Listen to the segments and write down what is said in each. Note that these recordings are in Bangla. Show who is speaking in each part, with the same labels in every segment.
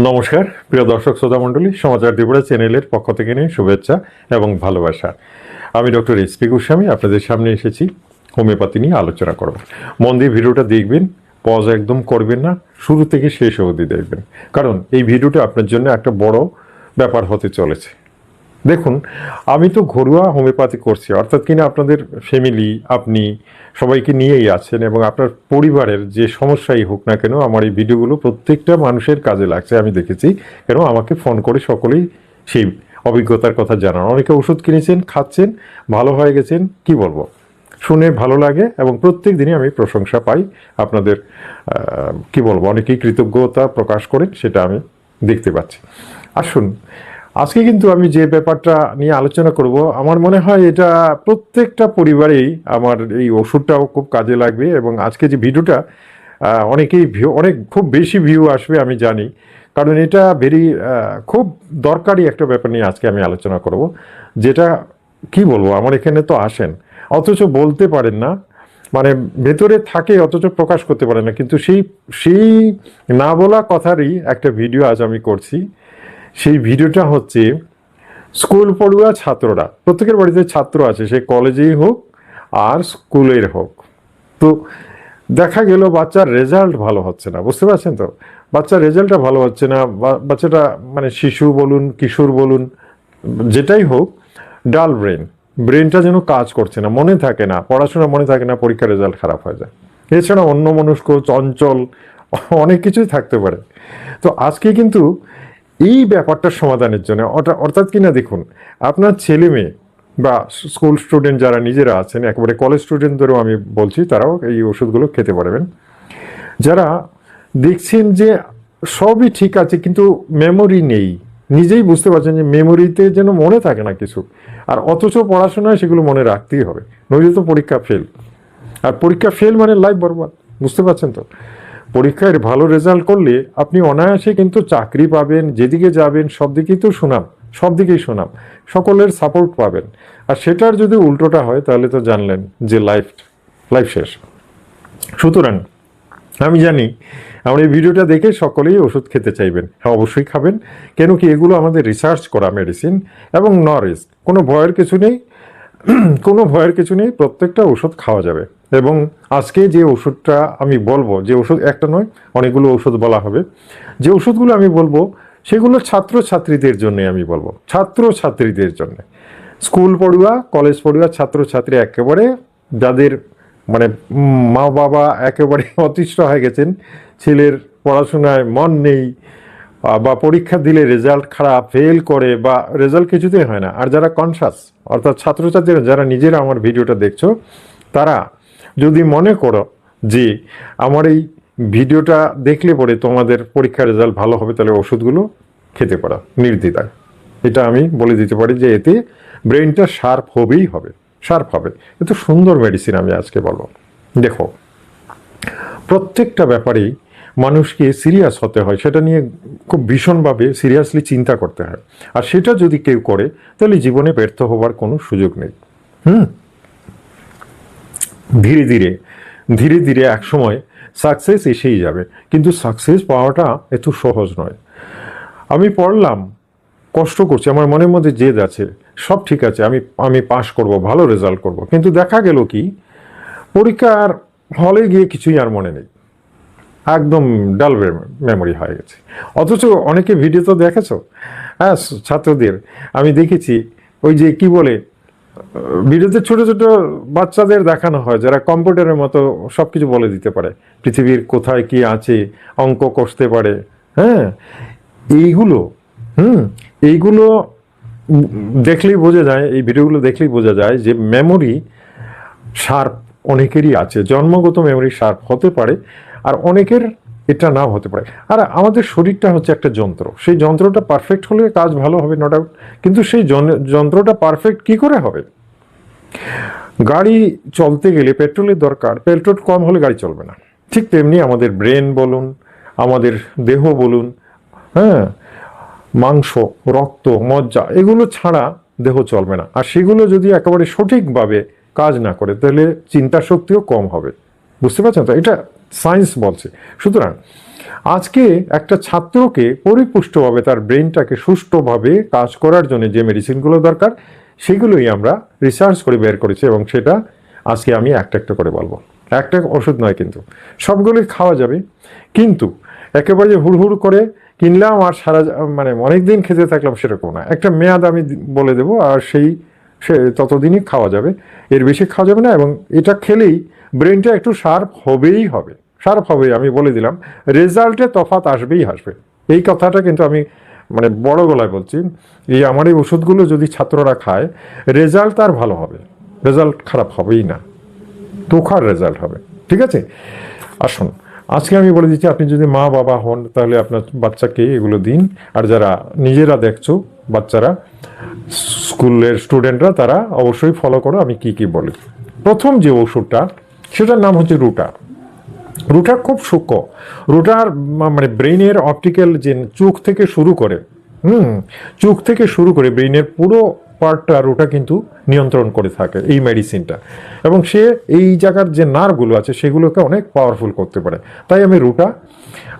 Speaker 1: নমস্কার প্রিয় দর্শক শ্রোতা মণ্ডলী, সমাচার ত্রিপুরা চ্যানেলের পক্ষ থেকে নিয়ে শুভেচ্ছা এবং ভালোবাসা। আমি ডক্টর এসপি গোস্বামী আপনাদের সামনে এসেছি হোমিওপ্যাথি নিয়ে আলোচনা করব। মন দিয়ে ভিডিওটা দেখবেন, পজ একদম করবেন না, শুরু থেকে শেষ অবধি দেখবেন, কারণ এই ভিডিওটা আপনার জন্য একটা বড় ব্যাপার হতে চলেছে। দেখুন, আমি তো ঘরোয়া হোমিওপ্যাথি করছি, অর্থাৎ কিনা আপনাদের ফ্যামিলি, আপনি সবাইকে নিয়েই আছেন এবং আপনার পরিবারের যে সমস্যাই হোক না কেন, আমার এই ভিডিওগুলো প্রত্যেকটা মানুষের কাজে লাগছে, আমি দেখেছি। কেন আমাকে ফোন করে সকলেই সেই অভিজ্ঞতার কথা জানান। অনেকে ওষুধ কিনেছেন, খাচ্ছেন, ভালো হয়ে গেছেন, কি বলবো, শুনে ভালো লাগে এবং প্রত্যেক দিনই আমি প্রশংসা পাই আপনাদের। কি বলবো, অনেকেই কৃতজ্ঞতা প্রকাশ করেন, সেটা আমি দেখতে পাচ্ছি। আসুন, আজকে কিন্তু আমি যে ব্যাপারটা নিয়ে আলোচনা করব, আমার মনে হয় এটা প্রত্যেকটা পরিবারেই আমার এই ওষুধটাও খুব কাজে লাগবে। এবং আজকে যে ভিডিওটা অনেকেই খুব বেশি ভিউ আসবে আমি জানি, কারণ এটা খুব দরকারি একটা ব্যাপার নিয়ে আজকে আমি আলোচনা করব। যেটা কি বলবো, আমার এখানে তো আসেন অথচ বলতে পারেন না, মানে ভেতরে থাকে অথচ প্রকাশ করতে পারে না, কিন্তু সেই না বলা কথারই একটা ভিডিও আজ আমি করছি। সেই ভিডিওটা হচ্ছে স্কুল পড়ুয়া ছাত্ররা, প্রত্যেকের বাড়িতে ছাত্র আছে, সে কলেজেই হোক আর স্কুলের হোক। তো দেখা গেল বাচ্চার রেজাল্ট ভালো হচ্ছে না, বুঝতে পারছেন তো, বাচ্চার রেজাল্টটা ভালো হচ্ছে না। বাচ্চাটা মানে শিশু বলুন, কিশোর বলুন, যেটাই হোক, ডাল ব্রেনটা যেন কাজ করছে না, মনে থাকে না, পড়াশোনা মনে থাকে না, পরীক্ষার রেজাল্ট খারাপ হয়ে যায়। এছাড়া অন্যমনস্ক, চঞ্চল, অনেক কিছুই থাকতে পারে। তো আজকে কিন্তু এই ব্যাপারটার সমাধানের জন্য, অর্থাৎ কিনা দেখুন, আপনার ছেলে মেয়ে বা স্কুল স্টুডেন্ট যারা নিজেরা আছেন, একেবারে কলেজ স্টুডেন্টদেরও আমি বলছি, তারাও এই ওষুধগুলো খেতে পারবেন। যারা দেখছেন যে সবই ঠিক আছে কিন্তু মেমোরি নেই, নিজেই বুঝতে পারছেন যে মেমোরিতে যেন মনে থাকে না কিছু, আর অথচ পড়াশোনায় সেগুলো মনে রাখতেই হবে, নইলে তো পরীক্ষা ফেল। আর পরীক্ষা ফেল মানে লাইফ বরবাদ, বুঝতে পারছেন তো। পরীক্ষায় ভালো রেজাল্ট করলে আপনি অনায়াসে কিন্তু চাকরি পাবেন, যেদিকে যাবেন সব দিকেই তো সুনাম, সব দিকেই সুনাম, সকলের সাপোর্ট পাবেন। আর সেটার যদি উল্টোটা হয় তাহলে তো জানলেন যে লাইফ শেষ। সুতরাং আমি জানি আমার এই ভিডিওটা দেখে সকলেই ওষুধ খেতে চাইবেন। হ্যাঁ, অবশ্যই খাবেন, কেন কি এগুলো আমাদের রিসার্চ করা মেডিসিন এবং নো রিস্ক, কোনো ভয়ের কিছু নেই, প্রত্যেকটা ওষুধ খাওয়া যাবে। এবং আজকে যে ওষুধটা আমি বলবো, যে ওষুধ একটা নয়, অনেকগুলো ওষুধ বলা হবে, যে ওষুধগুলো আমি বলবো সেগুলো ছাত্রছাত্রীদের জন্য আমি বলবো, ছাত্রছাত্রীদের জন্য, স্কুল পড়ুয়া, কলেজ পড়ুয়া, ছাত্রছাত্রী, একেবারে যাদের মানে মা বাবা একেবারে অতিষ্ঠ হয়ে গেছেন, ছেলের পড়াশোনায় মন নেই, বা পরীক্ষা দিলে রেজাল্ট খারাপ, ফেল করে, বা রেজাল্ট কিছুতেই হয় না। আর যারা কনসাস, অর্থাৎ ছাত্রছাত্রীরা যারা নিজেরা আমার ভিডিওটা দেখছো, তারা যদি মনে করো যে আমার এই ভিডিওটা দেখলে পরে তোমাদের পরীক্ষার রেজাল্ট ভালো হবে, তাহলে ওষুধগুলো খেতে পারো নির্দ্বিধায়। এটা আমি বলে দিতে পারি যে এতে ব্রেনটা শার্প হবে। এত সুন্দর মেডিসিন আমি আজকে বলবো। দেখো, প্রত্যেকটা ব্যাপারেই মানুষকে সিরিয়াস হতে হয়, সেটা নিয়ে খুব ভীষণভাবে সিরিয়াসলি চিন্তা করতে হয়। আর সেটা যদি কেউ করে তাহলে জীবনে ব্যর্থ হবার কোনো সুযোগ নেই। ধীরে ধীরে এক সময় সাকসেস এসেই যাবে, কিন্তু সাকসেস পাওয়াটা এত সহজ নয়। আমি পড়লাম, কষ্ট করছি, আমার মনের মধ্যে জেদ আছে, সব ঠিক আছে, আমি পাশ করব, ভালো রেজাল্ট করব, কিন্তু দেখা গেল কি পরীক্ষার হলে গিয়ে কিছুই আর মনে নেই, একদম ডাল মেমোরি হয়ে গেছে। অথচ অনেকে ভিডিও তো দেখেছো, হ্যাঁ, ছাত্রদের আমি দেখেছি, ওই যে কি বলে, ভিডিওতে ছোট ছোট বাচ্চাদের দেখানো হয় যারা কম্পিউটারের মতো সবকিছু বলে দিতে পারে, পৃথিবীর কোথায় কি আছে, অঙ্ক কষতে পারে। হ্যাঁ, এইগুলো এইগুলো দেখলেই বোঝা যায়, এই ভিডিওগুলো দেখলেই বোঝা যায় যে মেমোরি শার্প অনেকেরই আছে, জন্মগত মেমোরি শার্প হতে পারে, আর অনেকের এটা নাও হতে পারে। আর আমাদের শরীরটা হচ্ছে একটা যন্ত্র, সেই যন্ত্রটা পারফেক্ট হলে কাজ ভালো হবে, নো ডাউট, কিন্তু সেই যন্ত্রটা পারফেক্ট কি করে হবে? গাড়ি চলতে গেলে পেট্রোলের দরকার, পেট্রোল কম হলে গাড়ি চলবে না। ঠিক তেমনি আমাদের ব্রেন বলুন, আমাদের দেহ বলুন, হ্যাঁ, মাংস, রক্ত, মজ্জা, এগুলো ছাড়া দেহ চলবে না। আর সেগুলো যদি একেবারে সঠিকভাবে কাজ না করে তাহলে চিন্তা শক্তিও কম হবে, বুঝতে পারছেন তো, এটা সায়েন্স বলছে। সুতরাং আজকে একটা ছাত্রকে পরিপুষ্টভাবে তার ব্রেনটাকে সুষ্ঠুভাবে কাজ করার জন্য যে মেডিসিনগুলো দরকার সেগুলোই আমরা রিসার্চ করে বের করেছি, এবং সেটা আজকে আমি একটা একটা করে বলবো। একটা ওষুধ নয় কিন্তু, সবগুলোই খাওয়া যাবে, কিন্তু একেবারে হুড়হুড় করে কিনলাম আর মানে অনেক দিন খেতে থাকলাম সেরকম না। একটা মেয়াদ আমি বলে দেবো, আর সে ততদিনই খাওয়া যাবে, এর বেশি খাওয়া যাবে না। এবং এটা খেলেই ব্রেনটা একটু শার্প হবেই হবে, শার্প হবে, আমি বলে দিলাম। রেজাল্টে তফাৎ আসবেই আসবে, এই কথাটা কিন্তু আমি মানে বড় গলায় বলছি। এই আমার এই ওষুধগুলো যদি ছাত্ররা খায়, রেজাল্ট তার ভালো হবে, রেজাল্ট খারাপ হবেই না, তোখার রেজাল্ট হবে। ঠিক আছে, আসুন আজকে আমি বলে দিচ্ছি, আপনি যদি মা বাবা হন তাহলে আপনার বাচ্চাকে এগুলো দিন। আর যারা নিজেরা দেখছো বাচ্চারা, স্কুলের স্টুডেন্টরা, তারা অবশ্যই ফলো করো আমি কি কি বলি। প্রথম যে ওষুধটা, সেটার নাম হচ্ছে রুটা। রুটা খুব সূক্ষ্ম। রুটার মানে ব্রেইনের অপটিক্যাল যে চোখ থেকে শুরু করে, চোখ থেকে শুরু করে ব্রেইনের পুরো পার্টটা রুটা কিন্তু নিয়ন্ত্রণ করে থাকে এই মেডিসিনটা। এবং সে এই জায়গার যে নার্ভগুলো আছে সেগুলোকে অনেক পাওয়ারফুল করতে পারে। তাই আমি রুটা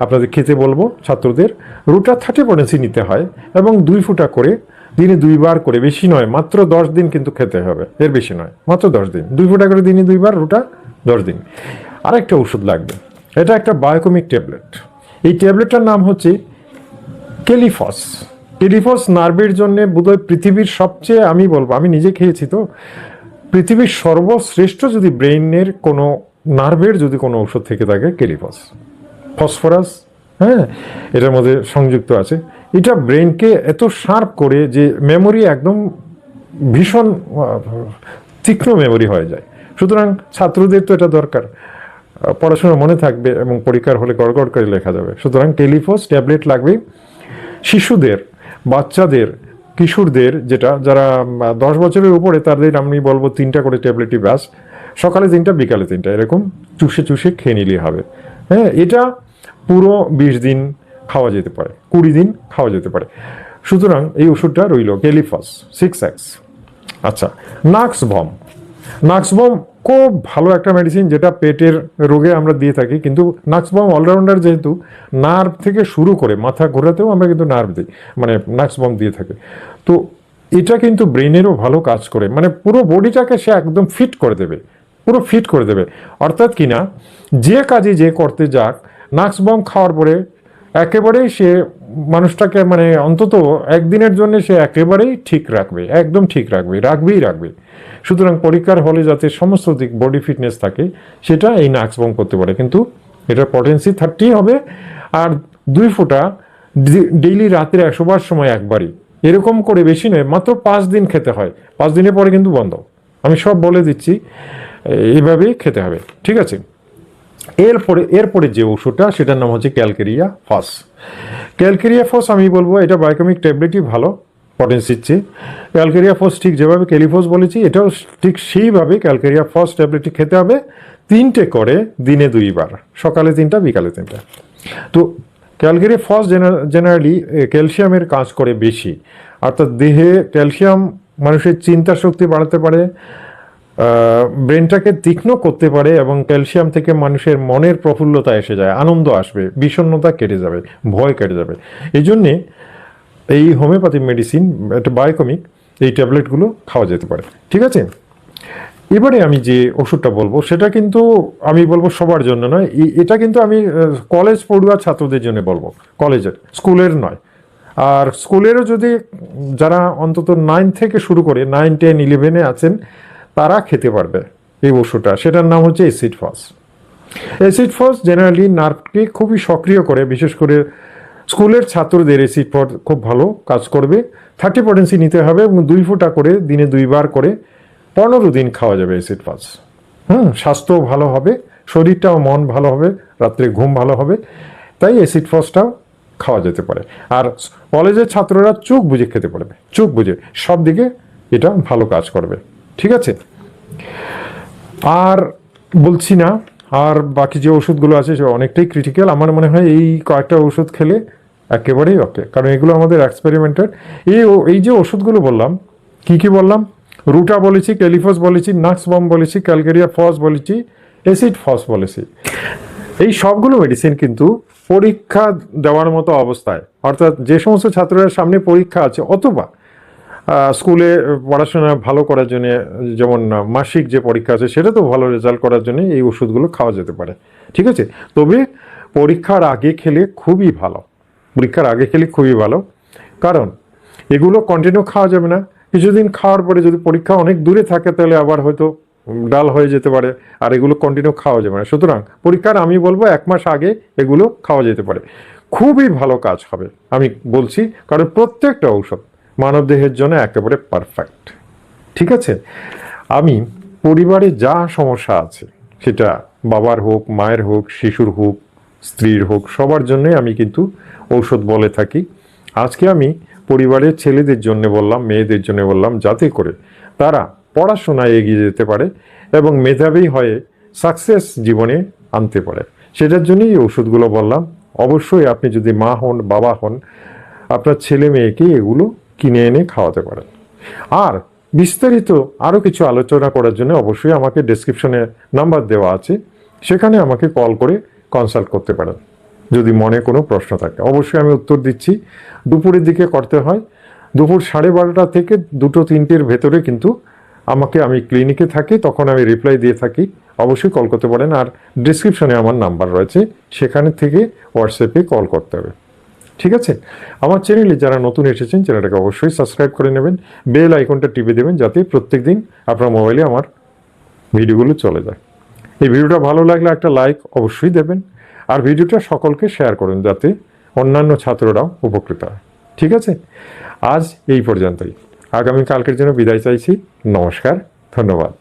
Speaker 1: আপনাদের খেতে বলবো ছাত্রদের। রুটা 30% নিতে হয়, এবং 2 ফুটা করে দিনে 2 বার করে, বেশি নয়, মাত্র 10 দিন কিন্তু খেতে হবে, এর বেশি নয়, মাত্র 10 দিন, 2 ফুটা করে দিনে 2 বার রুটা, 10 দিন। আরেকটা ওষুধ লাগবে, এটা একটা বায়োকমিক ট্যাবলেট। এই ট্যাবলেটটার নাম হচ্ছে কেলিফস। কেলিফস নার্ভের জন্য বোধহয় পৃথিবীর সবচেয়ে, আমি বলবো, আমি নিজে খেয়েছি তো, পৃথিবীর সর্বশ্রেষ্ঠ যদি ব্রেইনের কোনো নার্ভের যদি কোনো ওষুধ থেকে থাকে, কেলিফস। ফসফরাস, হ্যাঁ, এটার মধ্যে সংযুক্ত আছে। এটা ব্রেনকে এত শার্প করে যে মেমোরি একদম ভীষণ তীক্ষ্ণ মেমোরি হয়ে যায়। সুতরাং ছাত্রদের তো এটা দরকার, পড়াশোনা মনে থাকবে এবং পরীক্ষার হলে গড়গড় করে লেখা যাবে। সুতরাং টেলিফস ট্যাবলেট লাগবে। শিশুদের, বাচ্চাদের, কিশোরদের, যারা 10 বছরের উপরে, তাদের আমি বলবো 3টা করে ট্যাবলেটই ব্যাস, সকালে 3টা বিকালে 3টা, এরকম চুষে চুষে খেয়ে নিলেই হবে। হ্যাঁ, এটা পুরো 20 দিন খাওয়া যেতে পারে, 20 দিন খাওয়া যেতে পারে। সুতরাং এই ওষুধটা রইল কেলিফস 6x। আচ্ছা, নাক্সভম। নাক্সভম খুব ভালো একটা মেডিসিন, যেটা পেটের রোগে আমরা দিয়ে থাকি, কিন্তু নাক্সভম অলরাউন্ডার, যেহেতু নার্ভ থেকে শুরু করে মাথা ঘোরাতেও আমরা কিন্তু নার্ভ দিই, মানে নাক্সভম দিয়ে থাকি। তো এটা কিন্তু ব্রেনেরও ভালো কাজ করে, মানে পুরো বডিটাকে সে একদম ফিট করে দেবে, পুরো ফিট করে দেবে। অর্থাৎ কিনা যে কাজে যে করতে যাক, নাক্সভম খাওয়ার পরে একেবারেই সে মানুষটাকে, মানে অন্তত একদিনের জন্য সে একেবারেই ঠিক রাখবে, একদম ঠিক রাখবেই। সুতরাং পরীক্ষার হলে যাতে সমস্ত দিক বডি ফিটনেস থাকে, সেটা এই নাক্সভম করতে পারে। কিন্তু এটার পটেন্সি 30 হবে, আর 2 ফোঁটা ডেইলি রাত্রে 100 বার সময় একবারই, এরকম করে, বেশি নয়, মাত্র 5 দিন খেতে হয়। 5 দিনের পরে কিন্তু বন্ধ, আমি সব বলে দিচ্ছি, এইভাবেই খেতে হবে। ঠিক আছে, এরপরে যে ওষুধটা, সেটার নাম হচ্ছে ক্যালকেরিয়া ফস। ক্যালকেরিয়া ফস আমি বলবো এটা বায়োকেমিক ট্যাবলেটই ভালো পটেন্সির চেয়ে। ক্যালকেরিয়া ফস ঠিক যেভাবে কেলিফস বলেছি, এটাও ঠিক সেইভাবে ক্যালকেরিয়া ফস ট্যাবলেটটি খেতে হবে 3টে করে দিনে 2 বার, সকালে 3টা বিকালে 3টা। তো ক্যালকেরিয়া ফস জেনারেলি ক্যালসিয়ামের কাজ করে বেশি, অর্থাৎ দেহে ক্যালসিয়াম মানুষের চিন্তা শক্তি বাড়াতে পারে, ব্রেনটাকে তীক্ষ্ণ করতে পারে, এবং ক্যালসিয়াম থেকে মানুষের মনের প্রফুল্লতা এসে যায়, আনন্দ আসবে, বিষণ্ণতা কেটে যাবে, ভয় কেটে যাবে। এই জন্যে এই হোমিওপ্যাথি মেডিসিন, একটা বায়োকেমিক, এই ট্যাবলেটগুলো খাওয়া যেতে পারে। ঠিক আছে, এবারে আমি যে ওষুধটা বলবো, সেটা কিন্তু আমি বলবো সবার জন্য নয়, এটা কিন্তু আমি কলেজ পড়ুয়া ছাত্রদের জন্য বলবো, কলেজের, স্কুলের নয়। আর স্কুলেরও যদি যারা অন্তত 9 থেকে শুরু করে 9, 10, 11-এ আছেন, তারা খেতে পারবে এই ওষুধটা। সেটার নাম হচ্ছে acid phos. Acid phos generally নার্ভকে খুবই সক্রিয় করে, বিশেষ করে স্কুলের ছাত্রদের অ্যাসিড ফস খুব ভালো কাজ করবে। 30% নিতে হবে, এবং 2 ফোঁটা করে দিনে 2 বার করে 15 দিন খাওয়া যাবে অ্যাসিড ফস। স্বাস্থ্য ভালো হবে, শরীরটাও, মন ভালো হবে, রাত্রে ঘুম ভালো হবে। তাই অ্যাসিড ফসটাও খাওয়া যেতে পারে। আর কলেজের ছাত্ররা চোখ বুঝে খেতে পারবে, চোখ বুঝে, সব দিকে এটা ভালো কাজ করবে। ঠিক আছে, আর বলছি না, আর বাকি যে ওষুধগুলো আছে সে অনেকটাই ক্রিটিক্যাল। আমার মনে হয় এই কয়েকটা ওষুধ খেলে একেবারেই ওকে, কারণ এগুলো আমাদের এক্সপেরিমেন্টেড। এই যে ওষুধগুলো বললাম, কি বললাম, রুটা বলেছি, ক্যালিফস বলেছি, নাক্সভম বলেছি, ক্যালকেরিয়া ফস বলেছি, অ্যাসিড ফস বলেছি, এই সবগুলো মেডিসিন কিন্তু পরীক্ষা দেওয়ার মতো অবস্থায়, অর্থাৎ যে সমস্ত ছাত্ররা সামনে পরীক্ষা আছে অথবা স্কুলে পড়াশোনা ভালো করার জন্য, যেমন মাসিক যে পরীক্ষা আছে সেটা তো ভালো রেজাল্ট করার জন্য এই ওষুধগুলো খাওয়া যেতে পারে, ঠিক আছে। তবে পরীক্ষার আগে খেলে খুবই ভালো, পরীক্ষার আগে খেলে খুবই ভালো, কারণ এগুলো কন্টিনিউ খাওয়া যাবে না। কিছুদিন খাওয়ার পরে যদি পরীক্ষা অনেক দূরে থাকে তাহলে আবার হয়তো ডাল হয়ে যেতে পারে, আর এগুলো কন্টিনিউ খাওয়া যাবে না। সুতরাং পরীক্ষার আমি বলবো 1 মাস আগে এগুলো খাওয়া যেতে পারে, খুবই ভালো কাজ হবে আমি বলছি, কারণ প্রত্যেকটা ঔষধ মানবদেহের জন্য একেবারে পারফেক্ট, ঠিক আছে। আমি পরিবারে যা সমস্যা আছে, সেটা বাবার হোক, মায়ের হোক, শিশুর হোক, স্ত্রীর হোক, সবার জন্যই আমি কিন্তু ঔষধ বলে থাকি। আজকে আমি পরিবারের ছেলেদের জন্য বললাম, মেয়েদের জন্য বললাম, যাতে করে তারা পড়াশোনায় এগিয়ে যেতে পারে এবং মেধাবী হয়ে সাকসেস জীবনে আনতে পারে, সেটার জন্যই এই ওষুধগুলো বললাম। অবশ্যই আপনি যদি মা হন, বাবা হন, আপনার ছেলে মেয়েকে এগুলো কিনে এনে খাওয়াতে পারেন। আর বিস্তারিত আরও কিছু আলোচনা করার জন্য অবশ্যই আমাকে ডেসক্রিপশনে নাম্বার দেওয়া আছে, সেখানে আমাকে কল করে কনসাল্ট করতে পারেন যদি মনে কোনো প্রশ্ন থাকে। অবশ্যই আমি উত্তর দিচ্ছি। দুপুরের দিকে করতে হয়, দুপুর 12:30 থেকে 2-3টের ভেতরে কিন্তু আমি ক্লিনিকে থাকি, তখন আমি রিপ্লাই দিয়ে থাকি। অবশ্যই কল করতে পারেন, আর ডিসক্রিপশনে আমার নাম্বার রয়েছে, সেখানে থেকে হোয়াটসঅ্যাপে কল করতে হবে, ঠিক আছে। আমার চ্যানেলে যারা নতুন এসেছেন চ্যানেলটাকে অবশ্যই সাবস্ক্রাইব করে নেবেন, বেল আইকনটা টিপে দেবেন, যাতে প্রত্যেক দিন আপনার মোবাইলে আমার ভিডিওগুলো চলে যায়। এই ভিডিওটা ভালো লাগলে একটা লাইক অবশ্যই দেবেন, আর ভিডিওটা সকলকে শেয়ার করুন, যাতে অন্যান্য ছাত্ররাও উপকৃত হয়, ঠিক আছে। আজ এই পর্যন্তই, আগামীকালকের জন্য বিদায় চাইছি। নমস্কার, ধন্যবাদ।